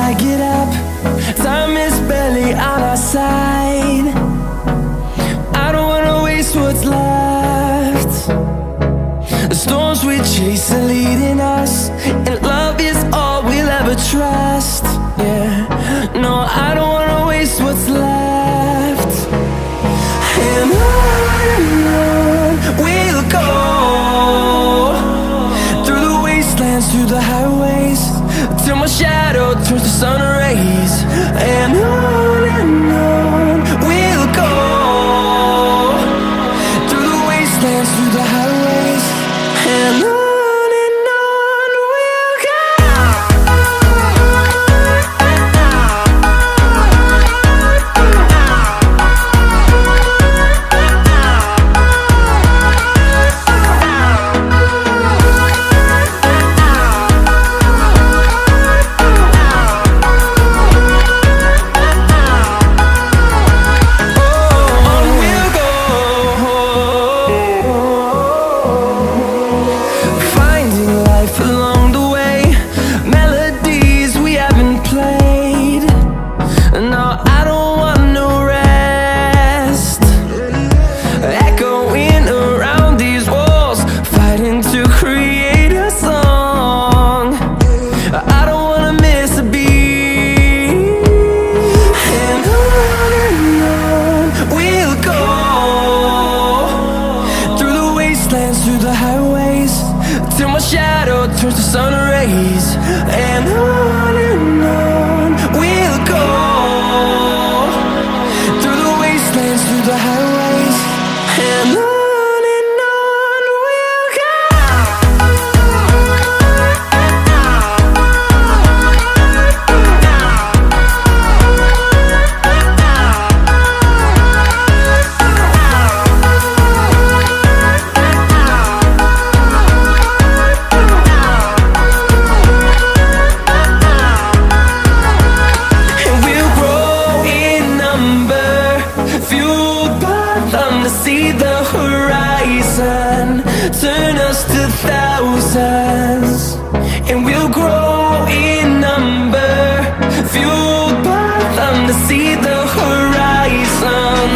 I get up, time is barely on our side. I don't wanna waste what's left. The storms we chase are leading us, and love is all we'll ever trust. Yeah, no, I don't wanna waste what's left. And on we'll go, through the wastelands, through the highways, till my shadow turns to sun rays. And on we'll go, through the wastelands, through the highways, and on we'll go. Through the highways, till my shadow turns to sun rays. And on we'll go, through the wastelands, through the highways, and on we'll go. See the horizon turn us to thousands, and we'll grow in number, fueled by them. To see the horizon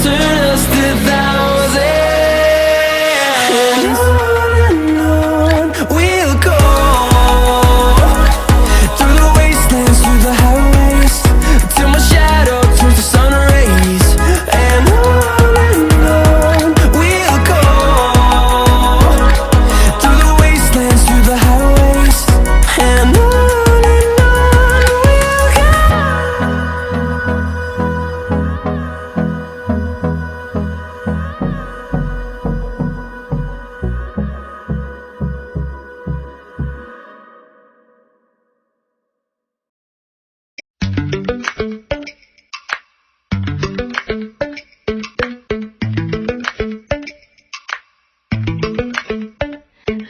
turn us to thousands, and on we'll go, through the wastelands, through the highways, till my shadow turns to sun rays. And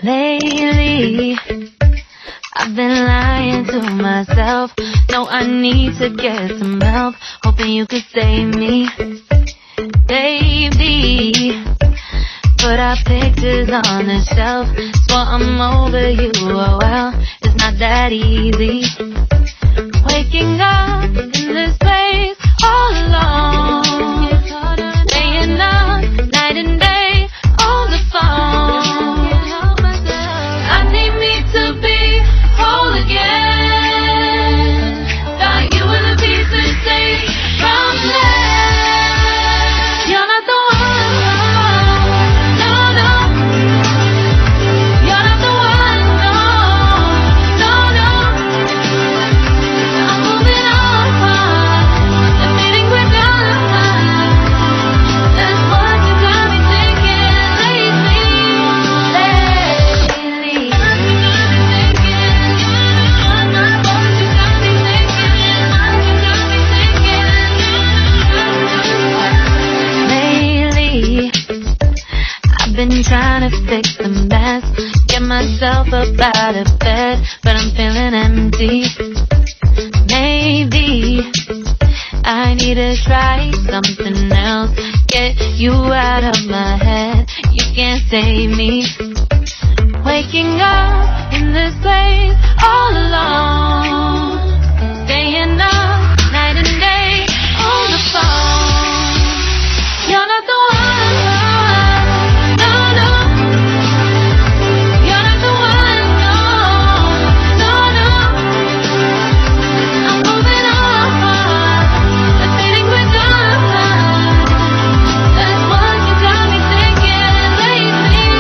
lately, I've been lying to myself. No, I need to get some help, hoping you could save me, baby. Put our pictures on the shelf, swore I'm over you, oh well, it's not that easy. Waking up in this place all alone, staying up night and day on the phone. Trying to fix the mess, get myself up out of bed, but I'm feeling empty. Maybe I need to try something else, get you out of my head. You can't save me. Waking up in this place all alone, staying up night and day on the phone. You're not the one, no, no. You're not the one, no, no, no. I'm moving on, the feeling we're done. That's what you got me thinking lately.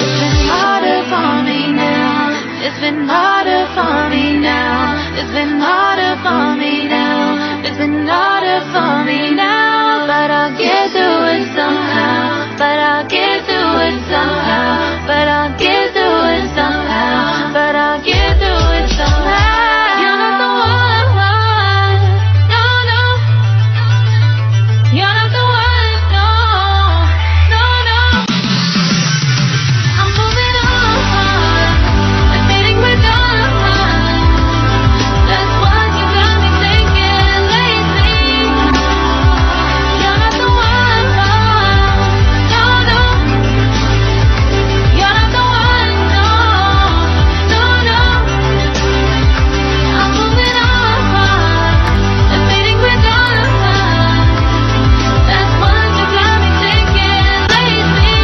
It's been harder for me now. It's been harder for me now. It's been harder for me now. It's been harder for me now. But I'll get through it somehow. But I'll get through it somehow. But I'll get through it somehow. But I'll get through it somehow. You're not the one, no, no. You're not the one, no, no, no. I'm moving on, the feeling we're done. That's what you got me thinking lately. You're not the one, no, no. You're not the one, no, no, no. I'm moving on, the feeling we're done. That's what you got me thinking lately.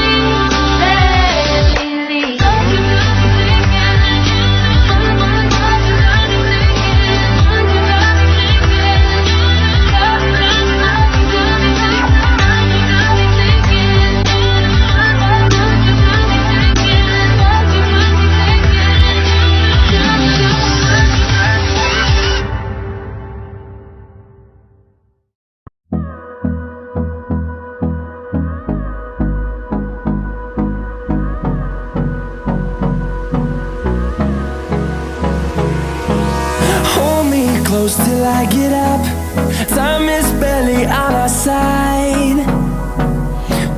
Hold me close till I get up. Time is barely on our side.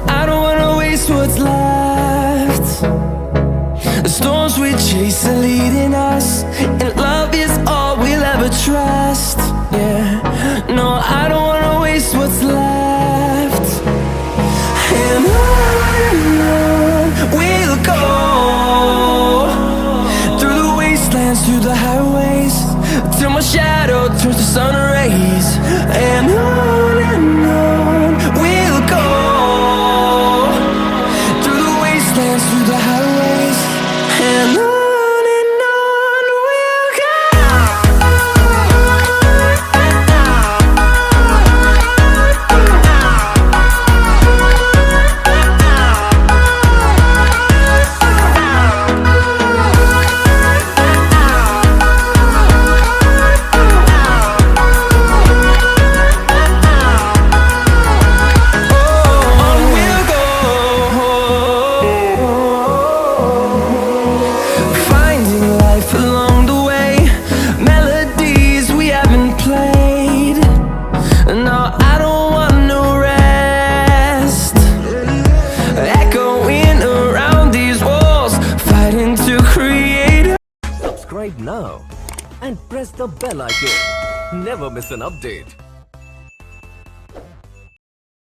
I don't wanna waste what's left. The storms we chase are leading us, and love is all we'll ever trust. Yeah, no, I don't wanna waste what's left. And on we'll go, through the wastelands, through the highways, till my shadow turns to sun rays. And on we'll go, through the wastelands, through the highways. And on we'll go. Finding life along the way, melodies we haven't played. No, I don't want no rest. Echoing around these walls, fighting to create. Subscribe now and press the bell icon. Never miss an update.